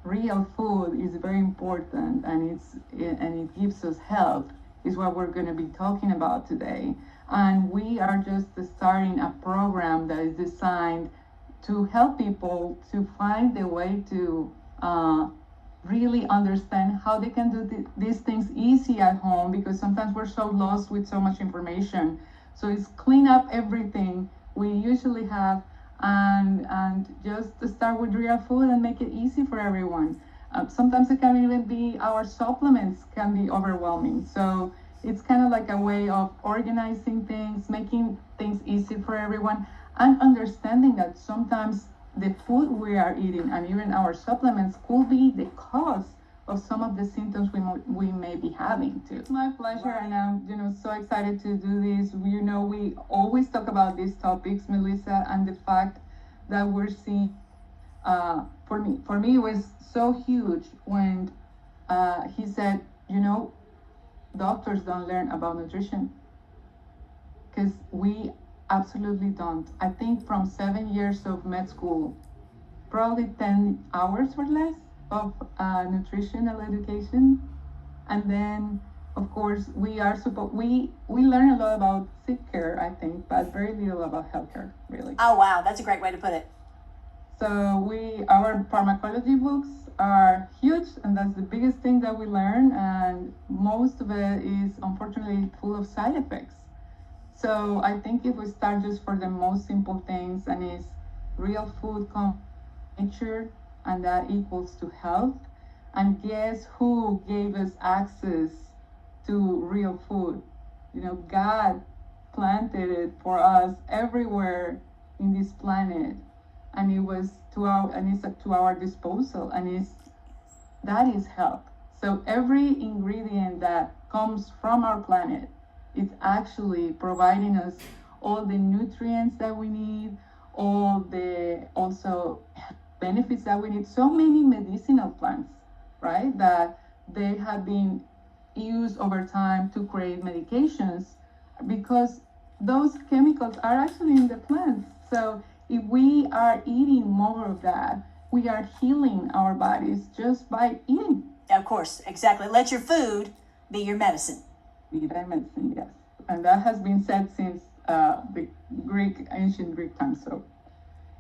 real food is very important, and it gives us health, is what we're going to be talking about today. And we are just starting a program that is designed to help people to find the way to really understand how they can do these things easy at home, because sometimes we're so lost with so much information. So it's clean up everything we usually have, and just to start with real food and make it easy for everyone. Sometimes it can even be our supplements can be overwhelming. So it's kind of like a way of organizing things, making things easy for everyone, and understanding that sometimes the food we are eating and even our supplements could be the cause of some of the symptoms we may be having too. It's my pleasure, and I'm so excited to do this. We always talk about these topics, Melissa, and the fact that we're seeing. For me, it was so huge when he said, doctors don't learn about nutrition, because we absolutely don't. I think from 7 years of med school, probably 10 hours or less of nutritional education. And then, of course, we learn a lot about sick care, I think, but very little about healthcare, really. Oh, wow. That's a great way to put it. So our pharmacology books are huge, and that's the biggest thing that we learn, and most of it is unfortunately full of side effects. So I think if we start just for the most simple things, and is real food comes from nature, and that equals to health. And guess who gave us access to real food? God planted it for us everywhere in this planet, and it's to our disposal, and that is health. So every ingredient that comes from our planet, it's actually providing us all the nutrients that we need, all the also benefits that we need. So many medicinal plants, right, that they have been used over time to create medications, because those chemicals are actually in the plants. So if we are eating more of that, we are healing our bodies just by eating. Of course, exactly. Let your food be your medicine. Be that medicine, yes. And that has been said since the ancient Greek times. So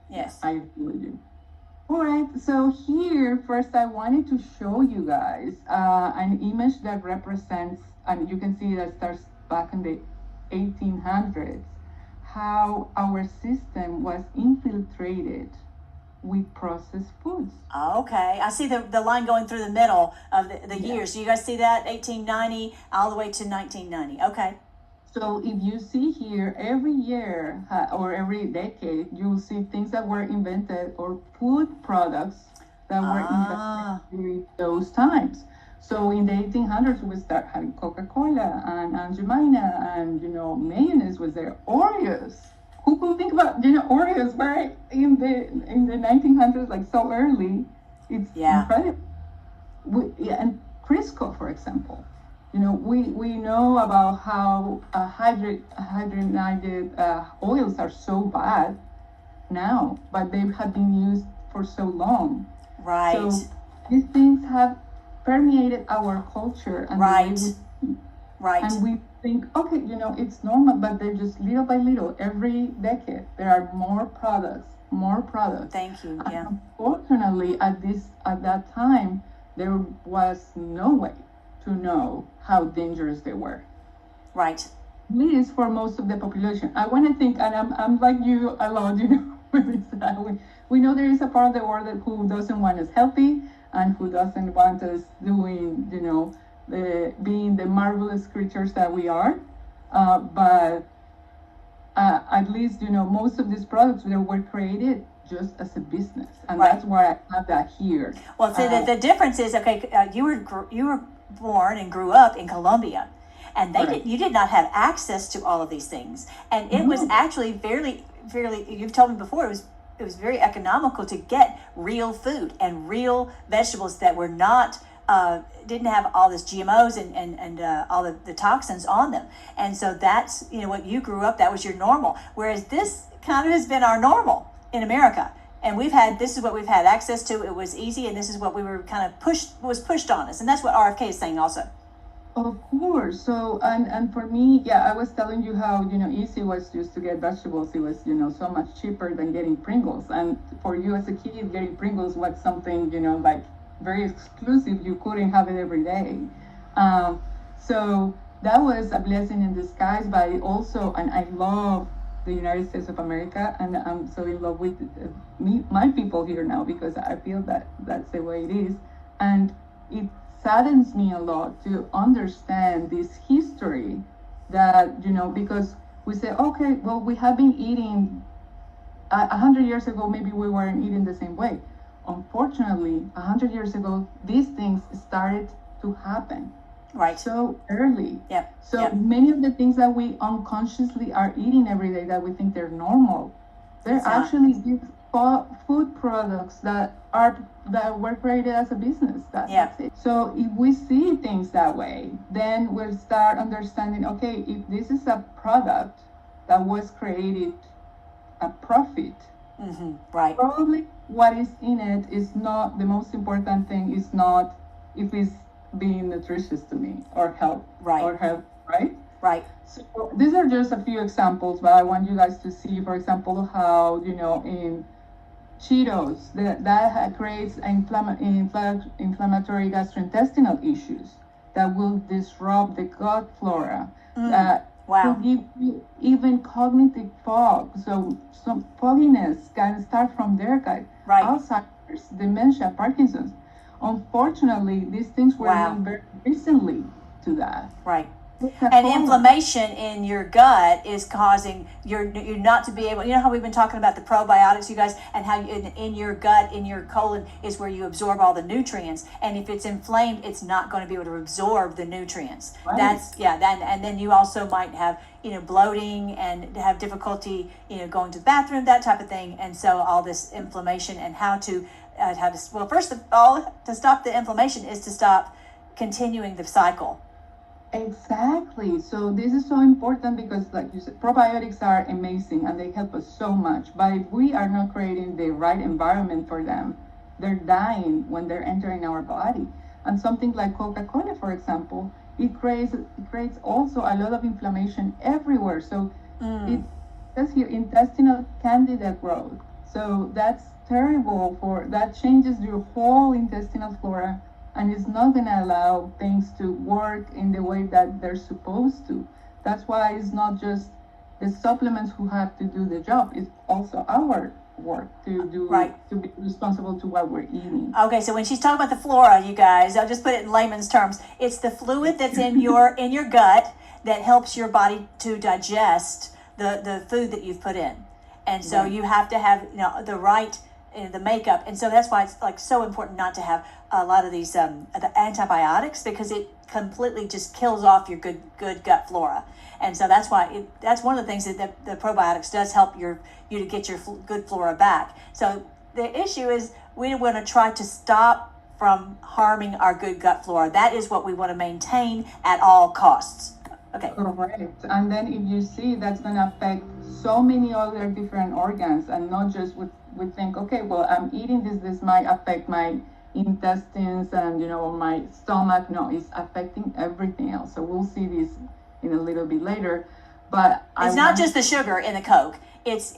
yes, I agree with you. All right, so here first I wanted to show you guys an image that represents, and you can see that starts back in the 1800s, how our system was infiltrated with processed foods. Okay, I see the line going through the middle of the years. Do you guys see that? 1890 all the way to 1990. Okay. So if you see here, every year or every decade, you'll see things that were invented, or food products that were invented during those times. So in the 1800s, we start having Coca-Cola and Aunt Jemima, and mayonnaise was there. Oreos. Who could think about Oreos were in the 1900s, like so early? It's incredible. And Crisco, for example. We know about how hydrogenated oils are so bad now, but they have been used for so long. Right. So these things have permeated our culture, and right. And we think, okay, it's normal, but they're just little by little. Every decade, there are more products. Thank you. And yeah. Unfortunately, at that time, there was no way to know how dangerous they were. Right. At least for most of the population. I want to think, and I'm like you a lot, we know there is a part of the world who doesn't want us healthy, and who doesn't want us doing, being the marvelous creatures that we are. But at least, most of these products that were created just as a business, and that's why I have that here. Well, so the difference is, you were born and grew up in Colombia, and you did not have access to all of these things, and it was actually fairly. You've told me before, it was very economical to get real food and real vegetables that were not didn't have all this GMOs and all the toxins on them. And so that's what you grew up, that was your normal, whereas this kind of has been our normal in America. and this is what we've had access to. It was easy, and this is what we were kind of pushed on us, and that's what RFK is saying also. Of course. So, and for me, yeah, I was telling you how, easy it was just to get vegetables. It was, so much cheaper than getting Pringles. And for you as a kid, getting Pringles was something, like very exclusive. You couldn't have it every day. So that was a blessing in disguise, but and I love the United States of America, and I'm so in love with my people here now, because I feel that that's the way it is. And it saddens me a lot to understand this history that, because we say, okay, well, we have been eating 100 years ago, maybe we weren't eating the same way. Unfortunately, 100 years ago, these things started to happen right so early. Yeah. So yep. Many of the things that we unconsciously are eating every day that we think they're normal, they're actually these food products that were created as a business. That's it. So if we see things that way, then we'll start understanding, okay, if this is a product that was created a profit, right, probably what is in it is not the most important thing. Is not if it's being nutritious to me or health, right. So these are just a few examples, but I want you guys to see, for example, how in Cheetos that creates inflammatory gastrointestinal issues that will disrupt the gut flora. Wow. To give you even cognitive fog. So some fogginess can start from there, guys. Right. Alzheimer's, dementia, Parkinson's. Unfortunately, these things were linked very recently to that. Right. And inflammation in your gut is causing you're not to be able, how we've been talking about the probiotics, you guys, and how in your gut, in your colon is where you absorb all the nutrients. And if it's inflamed, it's not going to be able to absorb the nutrients. Right. And then you also might have, bloating and have difficulty, going to the bathroom, that type of thing. And so all this inflammation and well, first of all, to stop the inflammation is to stop continuing the cycle. Exactly. So this is so important because, like you said, probiotics are amazing and they help us so much. But if we are not creating the right environment for them, they're dying when they're entering our body. And something like Coca-Cola, for example, it creates also a lot of inflammation everywhere. So it says here intestinal candida growth. So that's terrible that changes your whole intestinal flora. And it's not going to allow things to work in the way that they're supposed to. That's why it's not just the supplements who have to do the job. It's also our work to do, to be responsible to what we're eating. Okay, so when she's talking about the flora, you guys, I'll just put it in layman's terms. It's the fluid that's in your gut that helps your body to digest the food that you've put in. And so you have to have the right the makeup, and so that's why it's like so important not to have a lot of these the antibiotics, because it completely just kills off your good gut flora. And so that's why that's one of the things that the probiotics does help you to get your good flora back. So the issue is we want to try to stop from harming our good gut flora. That is what we want to maintain at all costs. Okay. Correct. And then if you see, that's going to affect so many other different organs, and not just we think, okay, well, I'm eating this might affect my intestines and my stomach. No, it's affecting everything else. So we'll see this in a little bit later. But it's not just the sugar in the Coke. It's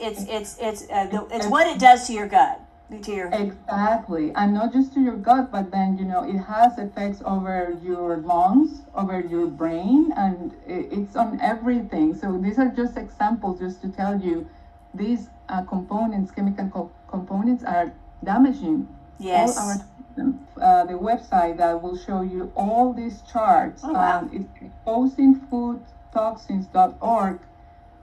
what it does to your gut. Exactly. And not just to your gut, but then it has effects over your lungs, over your brain, and it's on everything. So these are just examples just to tell you these chemical components are damaging all our systems. The website that will show you all these charts. It's exposingfoodtoxins.org.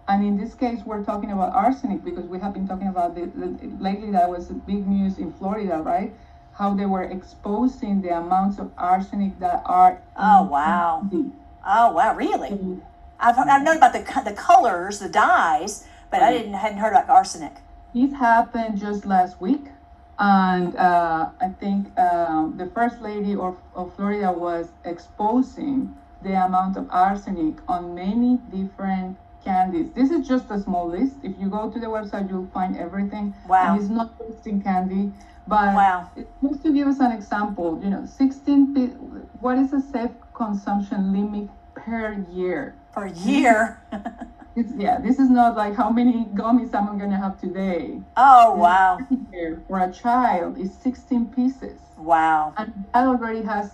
And in this case, we're talking about arsenic because we have been talking about lately that was big news in Florida, right? How they were exposing the amounts of arsenic that are. Oh wow! Really? I've known about the colors, the dyes, but I hadn't heard about arsenic. It happened just last week, and I think the first lady of Florida was exposing the amount of arsenic on many different candies. This is just a small list. If you go to the website, you'll find everything. Wow. And it's not just in candy, but Wow. just to give us an example, 16, what is a safe consumption limit per year? Per year. This is not like how many gummies I'm going to have today. Oh, wow. For a child is 16 pieces. Wow. And that already has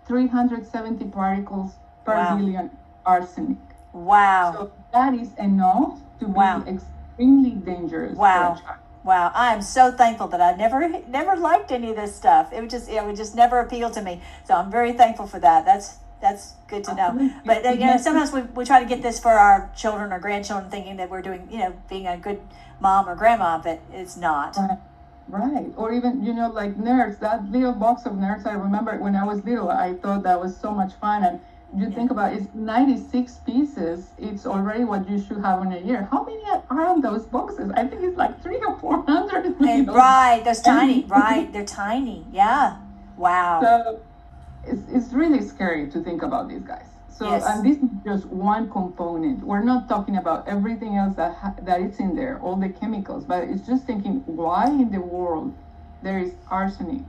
370 particles per Wow. billion arsenic. Wow. So that is enough to Wow. be extremely dangerous Wow. for a child. Wow, I am so thankful that I never liked any of this stuff. It would just never appeal to me. So I'm very thankful for that. That's good to know. But sometimes we try to get this for our children or grandchildren, thinking that we're doing, being a good mom or grandma, but it's not. Right. Or even, like Nerds, that little box of Nerds, I remember when I was little, I thought that was so much fun. And you think about it, it's 96 pieces. It's already what you should have in a year. How many are on those boxes? I think it's like 300 or 400. Right, those tiny, right, they're tiny. Yeah. Wow. So it's really scary to think about these guys. So, Yes. And this is just one component. We're not talking about everything else that is in there, all the chemicals, but it's just thinking, why in the world there is arsenic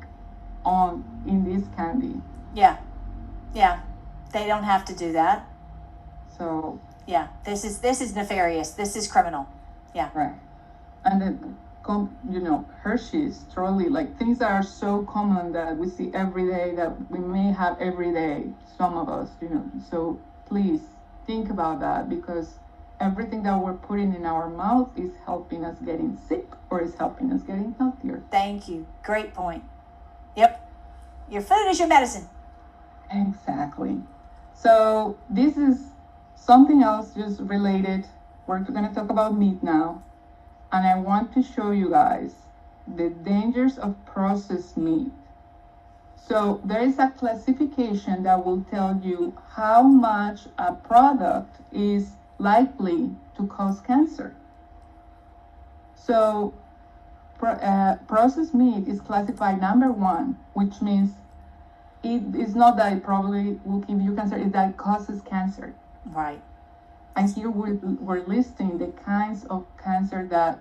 in this candy? Yeah. Yeah. They don't have to do that. So Yeah. This is nefarious. This is criminal. Yeah. right, and then Hershey's, Trolley, like things that are so common that we see every day, that we may have every day. Some of us, So please think about that, because everything that we're putting in our mouth is helping us getting sick or is helping us getting healthier. Thank you. Great point. Yep. Your food is your medicine. Exactly. So this is something else just related. We're going to talk about meat now. And I want to show you guys the dangers of processed meat. So there is a classification that will tell you how much a product is likely to cause cancer. So processed meat is classified number 1, which means it is not that it probably will give you cancer, it's that it causes cancer. Right. And here we're listing the kinds of cancer that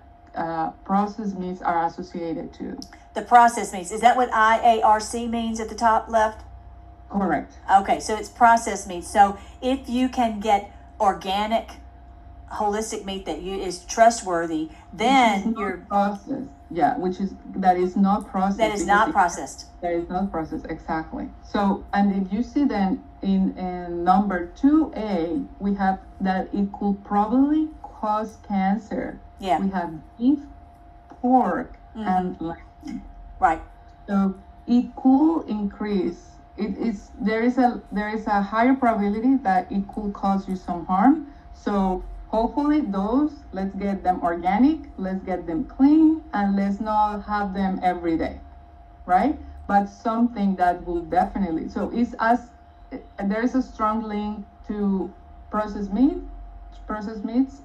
processed meats are associated to. The processed meats. Is that what IARC means at the top left? Correct. Okay, so it's processed meat. So if you can get organic, holistic meat that is trustworthy, then you're processed. Yeah, that is not processed. That is not processed. That is not processed, exactly. So, and if you see then in number 2A, we have that it could probably cause cancer. Yeah. We have beef, pork, and lamb. Right. So it could increase. There is a higher probability that it could cause you some harm. So hopefully let's get them organic, let's get them clean, and let's not have them every day, right? But something that will definitely, there is a strong link to processed meat. Processed meats,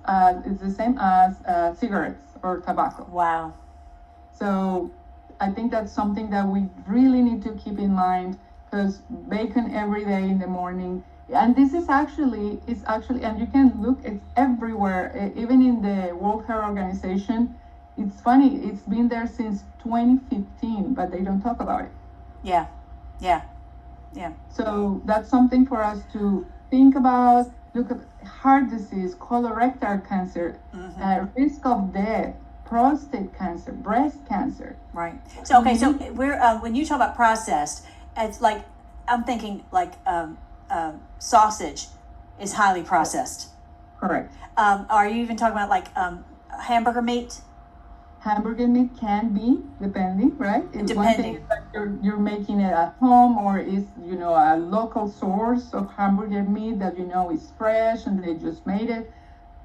it's the same as cigarettes or tobacco. Wow. So I think that's something that we really need to keep in mind, because bacon every day in the morning, and this is actually, and you can look, it's everywhere, even in the World Health Organization. It's funny, it's been there since 2015, but they don't talk about it. Yeah. Yeah. Yeah. So that's something for us to think about. Look at heart disease, colorectal cancer, risk of death, prostate cancer, breast cancer. Right. So okay. So we're when you talk about processed, it's like I'm thinking like sausage is highly processed. Correct. Are you even talking about like hamburger meat? Hamburger meat can be, depending, right? Depending. One thing is that you're making it at home, or is a local source of hamburger meat that is fresh and they just made it.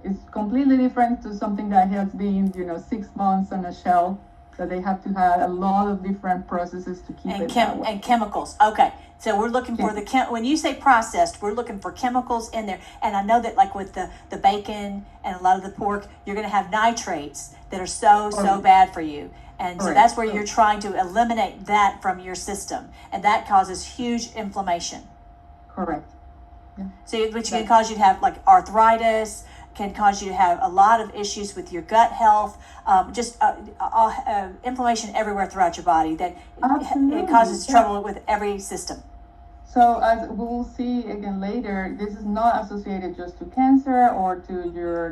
It's completely different to something that has been 6 months on a shelf, that they have to have a lot of different processes to keep it that way. And chemicals. Okay. So we're looking for when you say processed, we're looking for chemicals in there. And I know that like with the bacon and a lot of the pork, you're going to have nitrates that are so bad for you. And so that's where you're trying to eliminate that from your system. And that causes huge inflammation. Correct. Yeah. So which can cause you to have like arthritis, can cause you to have a lot of issues with your gut health, inflammation everywhere throughout your body. That it causes trouble with every system. So as we'll see again later, this is not associated just to cancer or to your,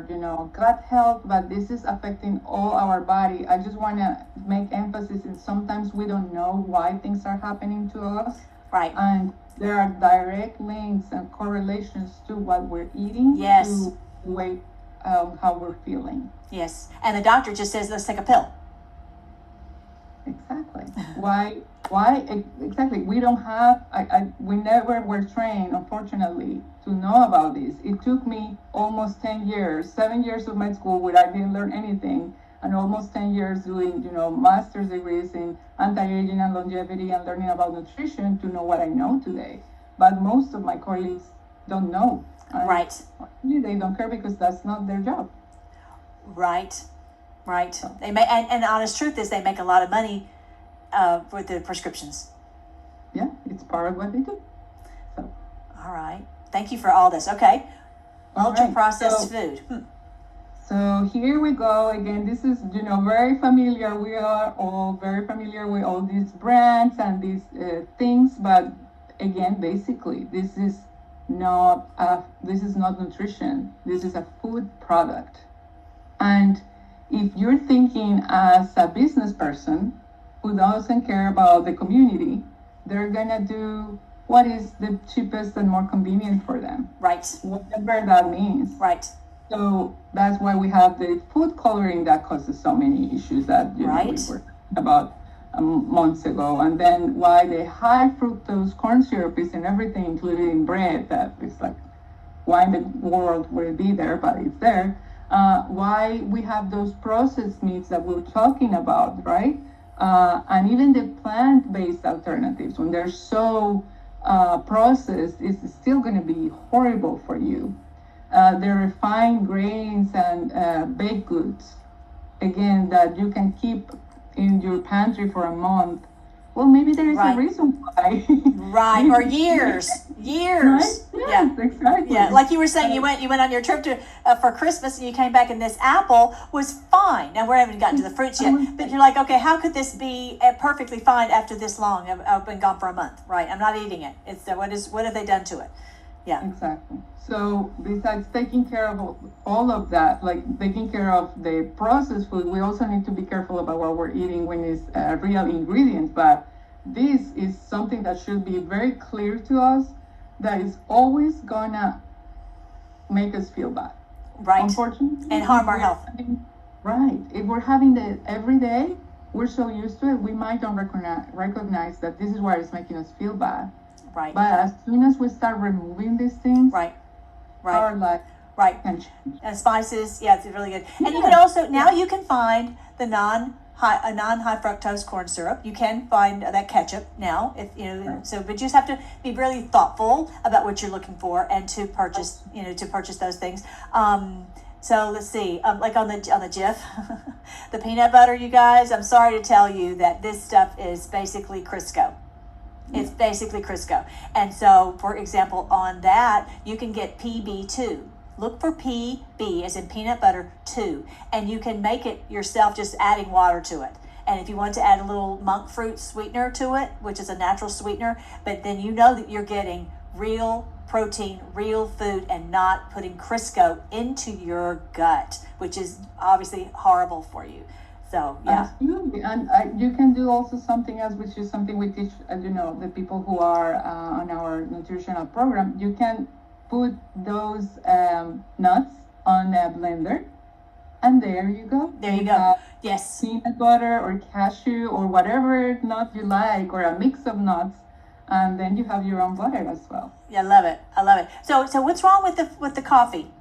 gut health, but this is affecting all our body. I just want to make emphasis in sometimes we don't know why things are happening to us. Right. And there are direct links and correlations to what we're eating. Yes. To the way how we're feeling. Yes. And the doctor just says, let's take a pill. Exactly. Why exactly? We don't have, we never were trained, unfortunately, to know about this. It took me almost 10 years, 7 years of med school where I didn't learn anything, and almost 10 years doing, master's degrees in anti-aging and longevity and learning about nutrition to know what I know today. But most of my colleagues don't know. Right. They don't care because that's not their job. Right. They may, and the honest truth is they make a lot of money with the prescriptions. Yeah, it's part of what they do. So. All right. Thank you for all this. Okay. Ultra-processed food. So here we go. Again, this is, very familiar. We are all very familiar with all these brands and these things. But again, basically, this is not nutrition. This is a food product. And if you're thinking as a business person who doesn't care about the community, they're gonna do what is the cheapest and more convenient for them. Right. Whatever that means. Right. So that's why we have the food coloring that causes so many issues that we were talking about months ago. And then why the high fructose corn syrup is in everything, including in bread, that is like, why in the world would it be there, but it's there. Why we have those processed meats that we're talking about, right? And even the plant-based alternatives, when they're so processed, it's still going to be horrible for you. The refined grains and baked goods, again, that you can keep in your pantry for a month. Well, maybe there is a reason why. Right, or years. Right? Yes, exactly. Yeah, like you were saying, you went on your trip to for Christmas, and you came back, and this apple was fine. Now we haven't gotten to the fruits yet, but you're like, okay, how could this be perfectly fine after this long? I've been gone for a month, right? I'm not eating it. It's what have they done to it? Yeah, exactly. So besides taking care of all of that, like taking care of the processed food, we also need to be careful about what we're eating when it's real ingredients. But this is something that should be very clear to us, that is always gonna make us feel bad. Right. Unfortunately. And harm our health. Right. If we're having it every day, we're so used to it, we might not recognize that this is why it's making us feel bad. Right. But as soon as we start removing these things, our life can change. And spices, it's really good. And you can also, now you can find the non-high fructose corn syrup. You can find that ketchup now, so, but you just have to be really thoughtful about what you're looking for and to purchase those things. So let's see, like on the Jif, the peanut butter, you guys, I'm sorry to tell you that this stuff is basically Crisco. It's basically Crisco. And so, for example, on that, you can get PB2. Look for PB as in peanut butter 2. And you can make it yourself just adding water to it. And if you want to add a little monk fruit sweetener to it, which is a natural sweetener, but then you know that you're getting real protein, real food, and not putting Crisco into your gut, which is obviously horrible for you. So, yeah. Absolutely. And you can do also something else, which is something we teach, the people who are on our nutritional program. You can put those nuts on a blender, and there you go. There you go. Yes. Peanut butter or cashew or whatever nut you like, or a mix of nuts, and then you have your own butter as well. Yeah, I love it. So what's wrong with the coffee?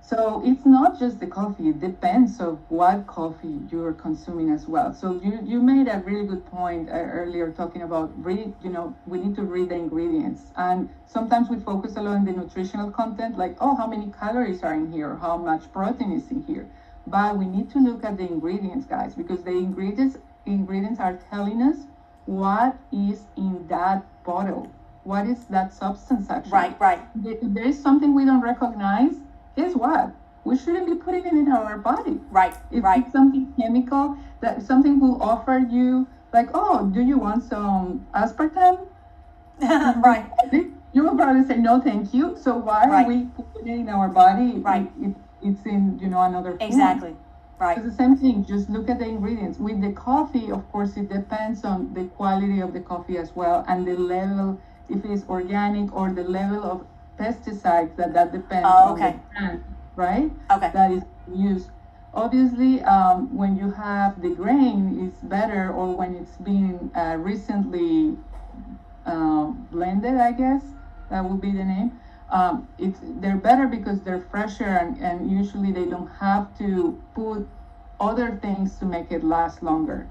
So it's not just the coffee. It depends of what coffee you're consuming as well. So you made a really good point earlier talking about we need to read the ingredients. And sometimes we focus a lot on the nutritional content, like, how many calories are in here, how much protein is in here. But we need to look at the ingredients, guys, because the ingredients are telling us what is in that bottle. What is that substance actually? Right. If there is something we don't recognize, guess what? We shouldn't be putting it in our body. Right, If right. it's something chemical, that something will offer you, like, oh, do you want some aspartame? Right, You will probably say no, thank you. So why are right, we putting it in our body? right. It's in another form. Exactly. Right. It's the same thing. Just look at the ingredients. With the coffee, of course, it depends on the quality of the coffee as well, and the level, if it's organic, or the level of pesticides that depends Oh, on the okay. plant, right? Okay. That is used. Obviously, when you have the grain, it's better, or when it's been recently blended, I guess that would be the name. They're better because they're fresher, and usually they don't have to put other things to make it last longer.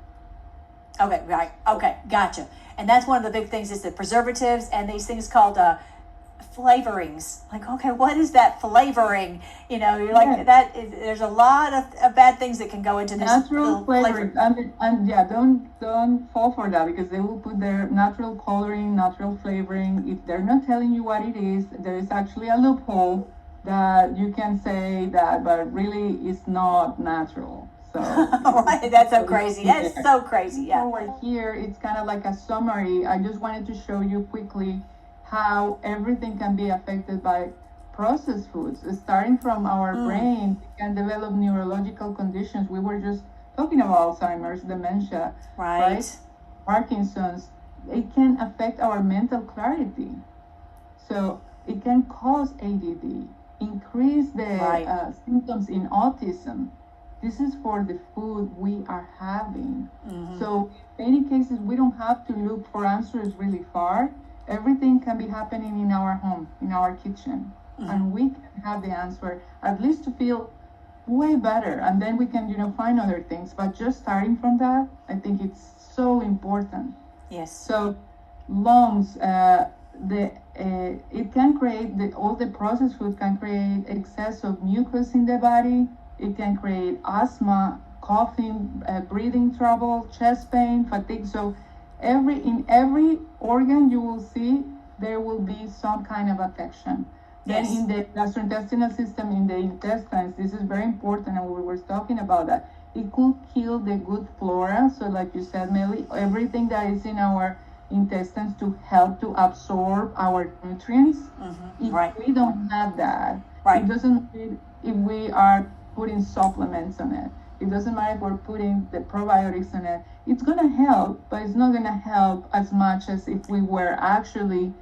Okay, right. Okay, gotcha. And that's one of the big things is the preservatives and these things called flavorings. Like, okay, what is that flavoring? You know, you're like Yes. that. There's a lot of bad things that can go into this Natural little flavor. flavoring, and yeah, don't fall for that, because they will put their natural coloring, natural flavoring. If they're not telling you what it is, there is actually a loophole that you can say that, but really it's not natural. So Right, that's so crazy. That's so crazy. Yeah. forward here, it's kind of like a summary. I just wanted to show you quickly how everything can be affected by processed foods. Starting from our brain, we can develop neurological conditions. We were just talking about Alzheimer's, dementia, Right. Parkinson's. It can affect our mental clarity. So it can cause ADD, increase the Right. symptoms in autism. This is for the food we are having. So in many cases, we don't have to look for answers really far. Everything can be happening in our home, in our kitchen, and we can have the answer, at least to feel way better, and then we can find other things. But just starting from that, I think it's so important. Yes. So lungs, it can create all the processed food can create excess of mucus in the body. It can create asthma, coughing, breathing trouble, chest pain, fatigue. So in every organ you will see there will be some kind of affection. Then Yes. in the gastrointestinal system, in the intestines, this is very important, and we were talking about that. It could kill the good flora. So like you said, Melly, everything that is in our intestines to help to absorb our nutrients. If Right. we don't have that, Right. it doesn't matter if we are putting supplements on it. It doesn't matter if we're putting the probiotics on it. It's gonna help, but it's not gonna help as much as if we were actually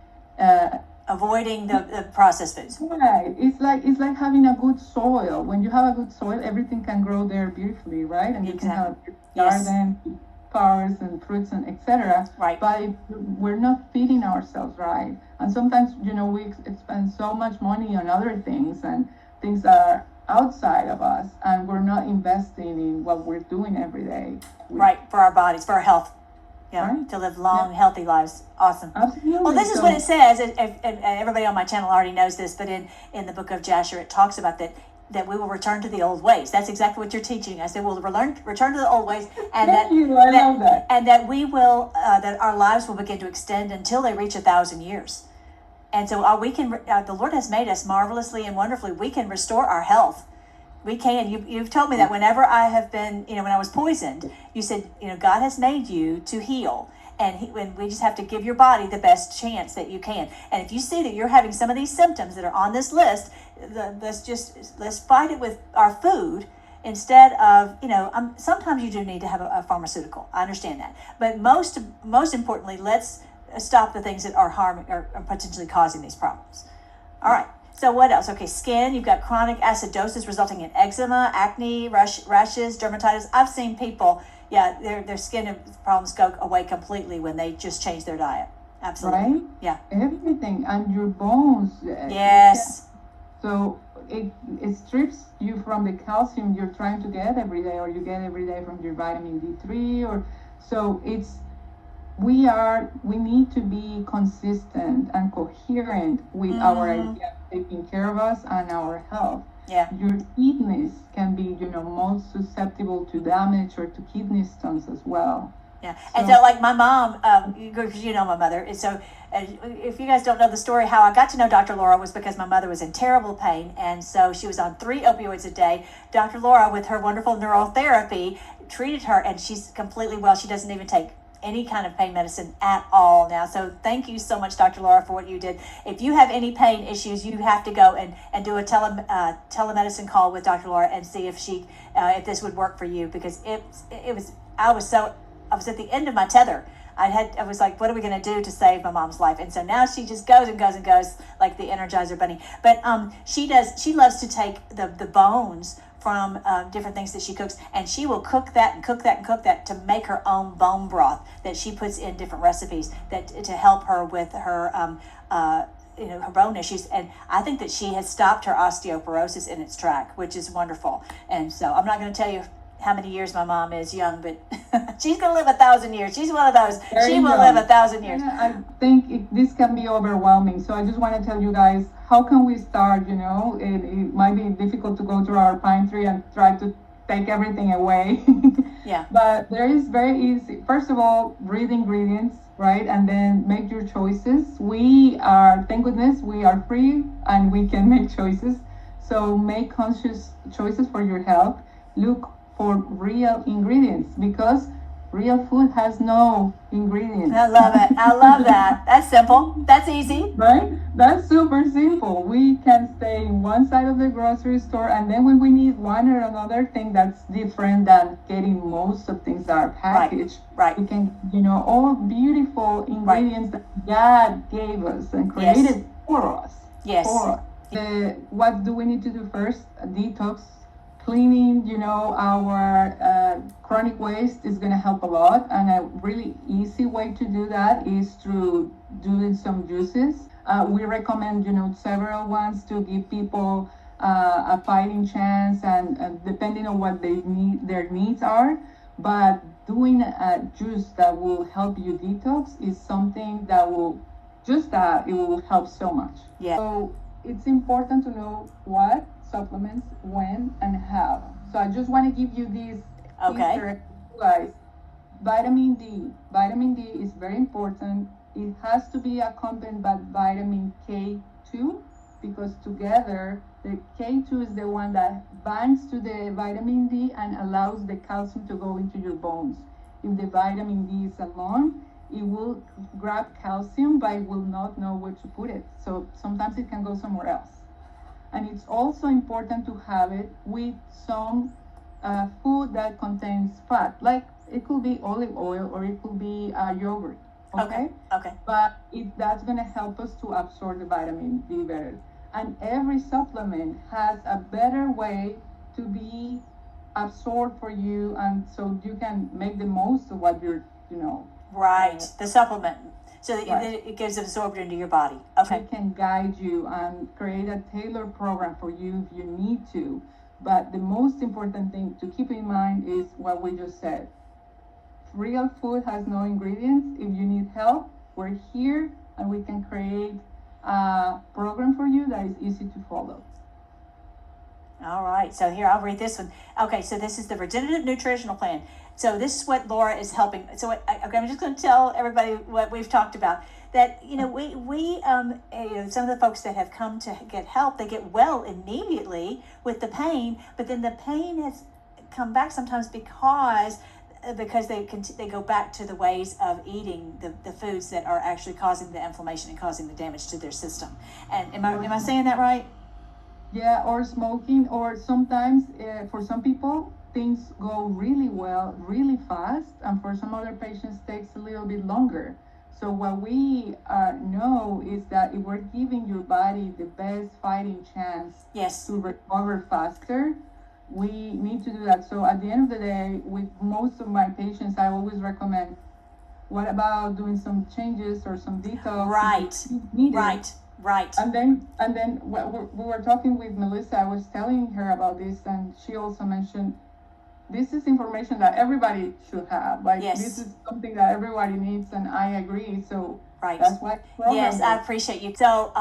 Avoiding the processed foods. right. It's like having a good soil. When you have a good soil, everything can grow there beautifully, right? And you can have a Yes. garden, flowers and fruits and etc. Right. But if we're not feeding ourselves right, and sometimes we spend so much money on other things and things that are outside of us, and we're not investing in what we're doing every day. Right. For our bodies, for our health. Yeah. Right. To live long, healthy lives. Awesome. Absolutely. Well, this is what it says, and everybody on my channel already knows this, but in the book of Jasher, it talks about that we will return to the old ways. That's exactly what you're teaching. I said we'll return to the old ways, and Thank you. I love that. and that we will that our lives will begin to extend until they reach 1,000 years. And so we can. The Lord has made us marvelously and wonderfully. We can restore our health. We can. You've told me that whenever I have been, when I was poisoned, you said, God has made you to heal. And we just have to give your body the best chance that you can. And if you see that you're having some of these symptoms that are on this list, let's fight it with our food instead of, sometimes you do need to have a pharmaceutical. I understand that. But most importantly, let's stop the things that are harming or potentially causing these problems. All right. So what else? Okay, skin. You've got chronic acidosis resulting in eczema, acne, rashes, dermatitis. I've seen people, their skin problems go away completely when they just change their diet. Absolutely. Right? Yeah. Everything, and your bones. Yes. So it strips you from the calcium you're trying to get every day, or you get every day from your vitamin D3, or so we need to be consistent and coherent with our idea of taking care of us and our health. Yeah. Your kidneys can be, most susceptible to damage or to kidney stones as well. Yeah, and so like my mom, because you know my mother, and so if you guys don't know the story, how I got to know Dr. Laura was because my mother was in terrible pain, and so she was on 3 opioids a day. Dr. Laura, with her wonderful neurotherapy, treated her, and she's completely well. She doesn't even take any kind of pain medicine at all now. So thank you so much, Dr. Laura, for what you did. If you have any pain issues, you have to go and do a telemedicine call with Dr. Laura and see if she if this would work for you, because it was I was at the end of my tether. I was like, what are we going to do to save my mom's life? And so now she just goes and goes and goes like the Energizer Bunny. But she loves to take the bones from different things that she cooks, and she will cook that and cook that and cook that to make her own bone broth that she puts in different recipes that to help her with her her bone issues. And I think that she has stopped her osteoporosis in its track, which is wonderful. And so I'm not going to tell you how many years my mom is young, but she's going to live 1,000 years. She's one of those. She will live 1,000 years. I think this can be overwhelming. So I just want to tell you guys, how can we start? It might be difficult to go to our pine tree and try to take everything away. Yeah. But there is very easy. First of all, read ingredients, right? And then make your choices. Thank goodness, we are free and we can make choices. So make conscious choices for your health. Look for real ingredients, because real food has no ingredients. I love it. I love that. That's simple. That's easy. Right? That's super simple. We can stay in one side of the grocery store, and then when we need one or another thing that's different than getting most of things that are packaged, right. We can, all beautiful ingredients that God gave us and created for us. Yes. What do we need to do first? A detox. Cleaning, our chronic waste is going to help a lot, and a really easy way to do that is through doing some juices. We recommend, several ones to give people a fighting chance, and depending on what their needs are. But doing a juice that will help you detox is something that it will help so much. Yeah. So it's important to know what supplements, when, and how. So I just want to give you these Easter eggs, guys. Vitamin D. Vitamin D is very important. It has to be accompanied by vitamin K2, because together the K2 is the one that binds to the vitamin D and allows the calcium to go into your bones. If the vitamin D is alone, it will grab calcium, but it will not know where to put it. So sometimes it can go somewhere else. And it's also important to have it with some food that contains fat. Like it could be olive oil or it could be yogurt. Okay. But that's going to help us to absorb the vitamin D better. And every supplement has a better way to be absorbed for you, and so you can make the most of what you're, Right. The supplement. So that it gets absorbed into your body. Okay. It can guide you and create a tailored program for you if you need to. But the most important thing to keep in mind is what we just said. Real food has no ingredients. If you need help, we're here, and we can create a program for you that is easy to follow. All right. So here, I'll read this one. Okay. So this is the Regenerative Nutritional Plan. So this is what Laura is helping. So I'm just going to tell everybody what we've talked about. That we some of the folks that have come to get help, they get well immediately with the pain, but then the pain has come back sometimes because they go back to the ways of eating the foods that are actually causing the inflammation and causing the damage to their system. And am I saying that right? Yeah, or smoking, or sometimes for some people things go really well, really fast, and for some other patients takes a little bit longer. So what we know is that if we're giving your body the best fighting chance to recover faster, we need to do that. So at the end of the day, with most of my patients, I always recommend, what about doing some changes or some detox? Right. And then we were talking with Melissa. I was telling her about this, and she also mentioned, this is information that everybody should have. This is something that everybody needs, and I agree. So that's why. Yes, I appreciate you. So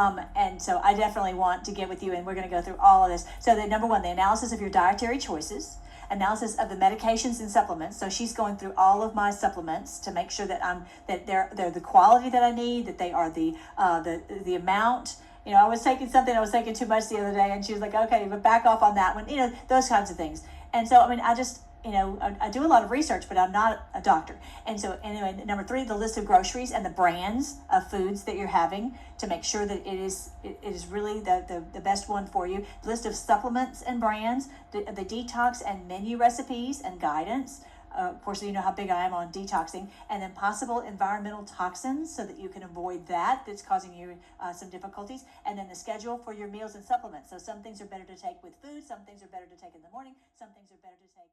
so I definitely want to get with you, and we're going to go through all of this. So the number one, the analysis of your dietary choices. analysis of the medications and supplements. So she's going through all of my supplements to make sure that they're the quality that I need, that they are the amount. I was taking too much the other day, and she was like, okay, but back off on that one, those kinds of things. And so, I just, I do a lot of research, but I'm not a doctor. And so, anyway, number 3, the list of groceries and the brands of foods that you're having to make sure that it is really the best one for you. The list of supplements and brands, the detox and menu recipes and guidance. Of course, you know how big I am on detoxing, and then possible environmental toxins so that you can avoid that's causing you some difficulties, and then the schedule for your meals and supplements. So some things are better to take with food, some things are better to take in the morning, some things are better to take